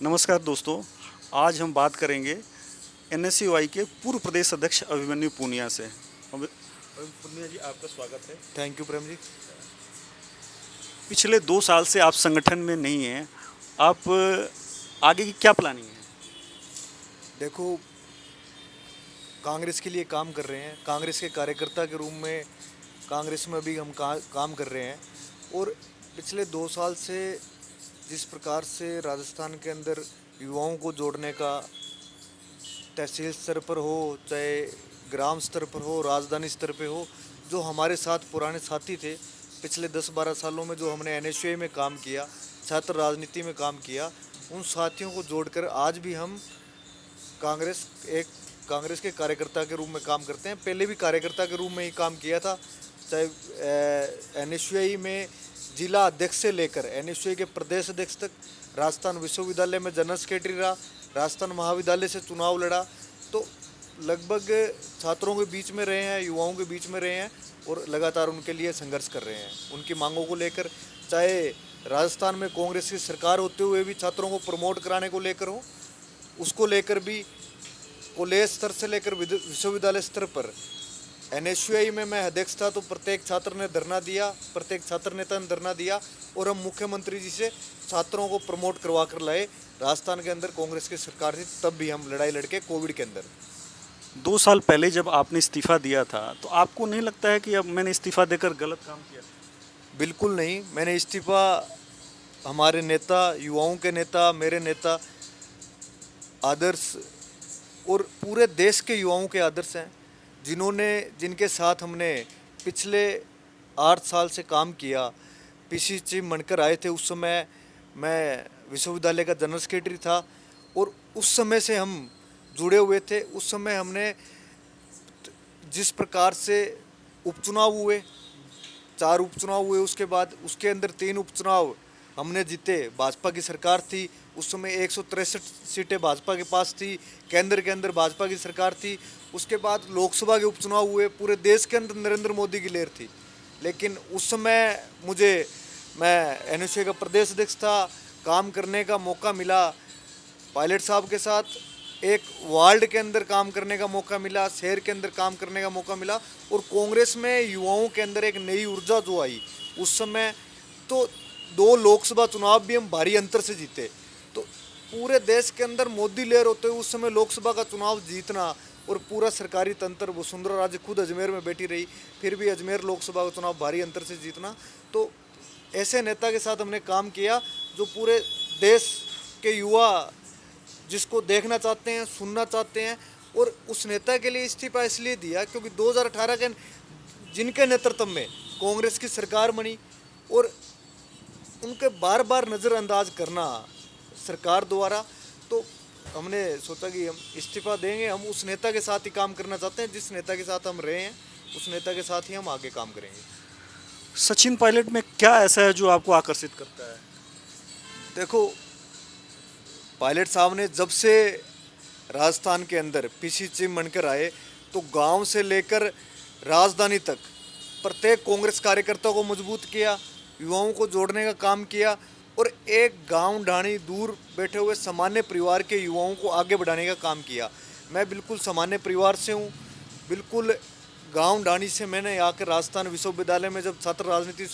नमस्कार दोस्तों, आज हम बात करेंगे एनएसयूआई के पूर्व प्रदेश अध्यक्ष अभिमन्यु पूनिया से। पूनिया जी, आपका स्वागत है। थैंक यू प्रेम जी। पिछले 2 साल से आप संगठन में नहीं हैं, आप आगे की क्या प्लानिंग है? देखो, कांग्रेस के लिए काम कर रहे हैं। कांग्रेस के कार्यकर्ता के रूप में कांग्रेस में अभी हम काम कर रहे हैं। और पिछले 2 साल से जिस प्रकार से राजस्थान के अंदर युवाओं को जोड़ने का, तहसील स्तर पर हो चाहे ग्राम स्तर पर हो, राजधानी स्तर पे हो, जो हमारे साथ पुराने साथी थे पिछले 10-12 सालों में, जो हमने एनएसयूआई में काम किया, छात्र राजनीति में काम किया, उन साथियों को जोड़कर आज भी हम कांग्रेस के कार्यकर्ता के रूप में काम करते हैं। पहले भी कार्यकर्ता के रूप में ही काम किया था, चाहे एनएसयूआई में जिला अध्यक्ष से लेकर एनएसयूआई के प्रदेश अध्यक्ष तक, राजस्थान विश्वविद्यालय में जनरल सेक्रेटरी रहा, राजस्थान महाविद्यालय से चुनाव लड़ा। तो लगभग छात्रों के बीच में रहे हैं, युवाओं के बीच में रहे हैं और लगातार उनके लिए संघर्ष कर रहे हैं, उनकी मांगों को लेकर। चाहे राजस्थान में कांग्रेस की सरकार होते हुए भी छात्रों को प्रमोट कराने को लेकर हो, उसको लेकर भी कॉलेज स्तर से लेकर विश्वविद्यालय स्तर पर एनएसयूआई में मैं अध्यक्ष था, तो प्रत्येक छात्र ने धरना दिया, प्रत्येक छात्र नेता ने धरना दिया और हम मुख्यमंत्री जी से छात्रों को प्रमोट करवा कर लाए। राजस्थान के अंदर कांग्रेस की सरकार थी, तब भी हम लड़ाई लड़के कोविड के अंदर। 2 साल पहले जब आपने इस्तीफा दिया था, तो आपको नहीं लगता है कि अब मैंने इस्तीफा देकर गलत काम किया? बिल्कुल नहीं, मैंने इस्तीफा, हमारे नेता, युवाओं के नेता, मेरे नेता आदर्श और पूरे देश के युवाओं के आदर्श हैं, जिनके साथ हमने पिछले 8 साल से काम किया। पीसी चीफ बनकर आए थे, उस समय मैं विश्वविद्यालय का जनरल सेक्रेटरी था और उस समय से हम जुड़े हुए थे। उस समय हमने जिस प्रकार से उपचुनाव हुए, 4 उपचुनाव हुए, उसके बाद उसके अंदर 3 उपचुनाव हमने जीते। भाजपा की सरकार थी, उस समय 163 सीटें भाजपा के पास थी, केंद्र के अंदर भाजपा की सरकार थी। उसके बाद लोकसभा के उपचुनाव हुए, पूरे देश के अंदर नरेंद्र मोदी की लहर थी। लेकिन उस समय मैं एनएसयूआई का प्रदेश अध्यक्ष था, काम करने का मौका मिला, पायलट साहब के साथ एक वार्ड के अंदर काम करने का मौका मिला, शहर के अंदर काम करने का मौका मिला और कांग्रेस में युवाओं के अंदर एक नई ऊर्जा जो आई उस समय, तो 2 लोकसभा चुनाव भी हम भारी अंतर से जीते। तो पूरे देश के अंदर मोदी लहर होते हुए उस समय लोकसभा का चुनाव जीतना और पूरा सरकारी तंत्र, वसुंधरा राजे खुद अजमेर में बैठी रही, फिर भी अजमेर लोकसभा का चुनाव भारी अंतर से जीतना। तो ऐसे नेता के साथ हमने काम किया जो पूरे देश के युवा जिसको देखना चाहते हैं, सुनना चाहते हैं। और उस नेता के लिए इस्तीफा इसलिए दिया क्योंकि 2018 के जिनके नेतृत्व में कांग्रेस की सरकार बनी और उनके बार बार नज़रअंदाज करना सरकार द्वारा, तो हमने सोचा कि हम इस्तीफा देंगे। हम उस नेता के साथ ही काम करना चाहते हैं, जिस नेता के साथ हम रहे हैं उस नेता के साथ ही हम आगे काम करेंगे। सचिन पायलट में क्या ऐसा है जो आपको आकर्षित करता है? देखो, पायलट साहब ने जब से राजस्थान के अंदर पीसी चीफ बनकर आए, तो गांव से लेकर राजधानी तक प्रत्येक कांग्रेस कार्यकर्ता को मजबूत किया, युवाओं को जोड़ने का काम किया और एक गांव ढाणी दूर बैठे हुए सामान्य परिवार के युवाओं को आगे बढ़ाने का काम किया। मैं बिल्कुल सामान्य परिवार से हूँ, बिल्कुल गांव ढाणी से। मैंने आकर राजस्थान विश्वविद्यालय में जब छात्र राजनीति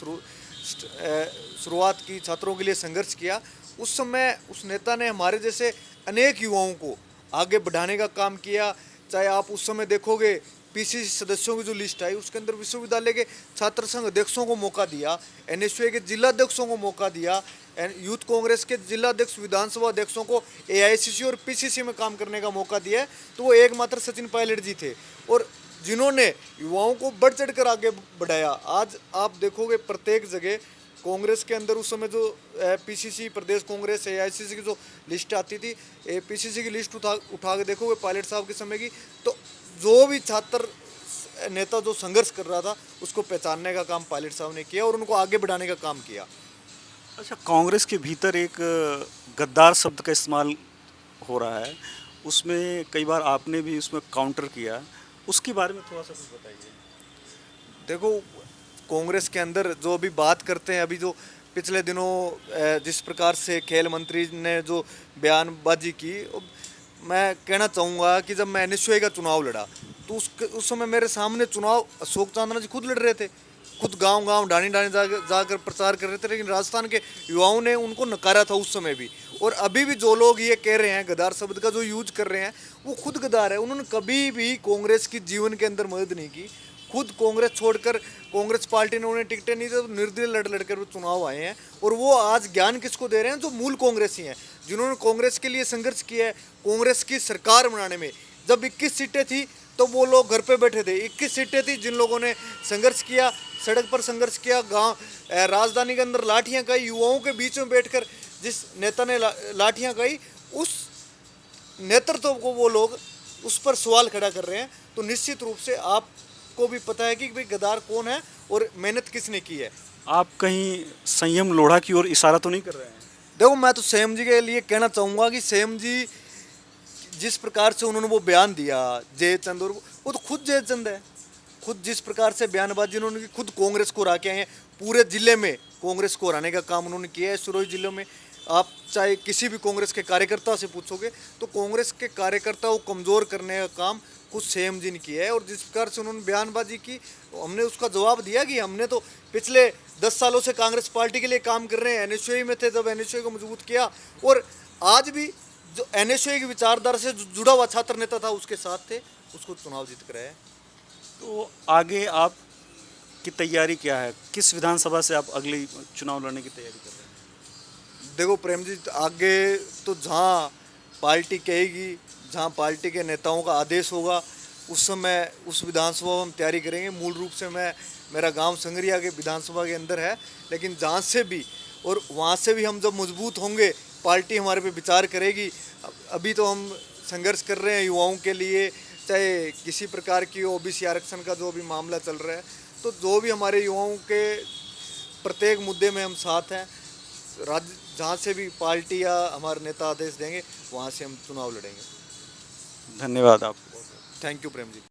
शुरुआत की, छात्रों के लिए संघर्ष किया, उस समय उस नेता ने हमारे जैसे अनेक युवाओं को आगे बढ़ाने का काम किया। चाहे आप उस समय देखोगे पीसीसी सदस्यों की जो लिस्ट आई, उसके अंदर विश्वविद्यालय के छात्र संघ अध्यक्षों को मौका दिया, एनएसयूआई के जिला अध्यक्षों को मौका दिया, यूथ कांग्रेस के जिला अध्यक्ष, विधानसभा अध्यक्षों को एआईसीसी और पीसीसी में काम करने का मौका दिया है। तो वो एकमात्र सचिन पायलट जी थे और जिन्होंने युवाओं को बढ़ चढ़ कर आगे बढ़ाया। आज आप देखोगे प्रत्येक जगह कांग्रेस के अंदर उस समय जो पीसीसी, प्रदेश कांग्रेस, एआईसीसी की जो लिस्ट आती थी, पीसीसी की लिस्ट उठा के देखोगे पायलट साहब के समय की, तो जो भी छात्र नेता जो संघर्ष कर रहा था उसको पहचानने का काम पायलट साहब ने किया और उनको आगे बढ़ाने का काम किया। अच्छा, कांग्रेस के भीतर एक गद्दार शब्द का इस्तेमाल हो रहा है, उसमें कई बार आपने भी उसमें काउंटर किया, उसके बारे में थोड़ा सा कुछ बताइए। देखो, कांग्रेस के अंदर जो अभी बात करते हैं, अभी जो पिछले दिनों जिस प्रकार से खेल मंत्री ने जो बयानबाजी की, मैं कहना चाहूँगा कि जब मैं एनएसयूआई का चुनाव लड़ा तो उस समय मेरे सामने चुनाव अशोक चांदना जी खुद लड़ रहे थे, खुद गांव गांव ढाणी ढाणी जाकर प्रचार कर रहे थे, लेकिन राजस्थान के युवाओं ने उनको नकारा था उस समय भी। और अभी भी जो लोग ये कह रहे हैं, गद्दार शब्द का जो यूज कर रहे हैं, वो खुद गद्दार है। उन्होंने कभी भी कांग्रेस की जीवन के अंदर मदद नहीं की, खुद कांग्रेस छोड़कर कांग्रेस पार्टी ने उन्हें टिकटें नहीं दी, तो निर्दलीय लड़ लड़कर वो चुनाव आए हैं। और वो आज ज्ञान किसको दे रहे हैं? जो मूल कांग्रेसी हैं, जिन्होंने कांग्रेस के लिए संघर्ष किया है, कांग्रेस की सरकार बनाने में। जब 21 सीटें थी तो वो लोग घर पे बैठे थे, 21 सीटें थी जिन लोगों ने संघर्ष किया, सड़क पर संघर्ष किया, गांव राजधानी के अंदर लाठियां खाई, युवाओं के बीच में बैठकर जिस नेता ने लाठियां खाई, उस नेतृत्व को वो लोग उस पर सवाल खड़ा कर रहे हैं। तो निश्चित रूप से आपको भी पता है कि भाई गद्दार कौन है और मेहनत किसने की है। आप कहीं संयम लोढ़ा की ओर इशारा तो नहीं कर रहे हैं? देखो, मैं तो संयम जी के लिए कहना चाहूँगा कि संयम जी जिस प्रकार से उन्होंने वो बयान दिया, जयचंद, और वो तो खुद जयचंद है। खुद जिस प्रकार से बयानबाजी उन्होंने की, खुद कांग्रेस को हरा के आए हैं। पूरे जिले में कांग्रेस को हराने का काम उन्होंने किया है। सिरोही जिले में आप चाहे किसी भी कांग्रेस के कार्यकर्ता से पूछोगे तो कांग्रेस के कार्यकर्ता को कमज़ोर करने का काम खुद सीएम जी ने किया है। और जिस प्रकार से उन्होंने बयानबाजी की, हमने उसका जवाब दिया कि हमने तो पिछले 10 सालों से कांग्रेस पार्टी के लिए काम कर रहे हैं। एनएसयूआई में थे, जब एनएसयूआई को मजबूत किया, और आज भी जो एनएसयूआई की विचारधारा से जुड़ा हुआ छात्र नेता था उसके साथ थे, उसको चुनाव जीत कर आए। तो आगे आप की तैयारी क्या है? किस विधानसभा से आप अगली चुनाव लड़ने की तैयारी कर रहे हैं? देखो प्रेम जी, आगे तो जहाँ पार्टी कहेगी, जहाँ पार्टी के नेताओं का आदेश होगा, उस समय उस विधानसभा में हम तैयारी करेंगे। मूल रूप से मेरा गांव संगरिया के विधानसभा के अंदर है, लेकिन जहाँ से भी और वहाँ से भी हम जब मजबूत होंगे, पार्टी हमारे पे विचार करेगी। अभी तो हम संघर्ष कर रहे हैं युवाओं के लिए, चाहे किसी प्रकार की ओबीसी आरक्षण का जो भी मामला चल रहा है, तो जो भी हमारे युवाओं के प्रत्येक मुद्दे में हम साथ हैं। राज्य जहाँ से भी पार्टी या हमारे नेता आदेश देंगे, वहाँ से हम चुनाव लड़ेंगे। धन्यवाद आपको। Thank you Prem ji.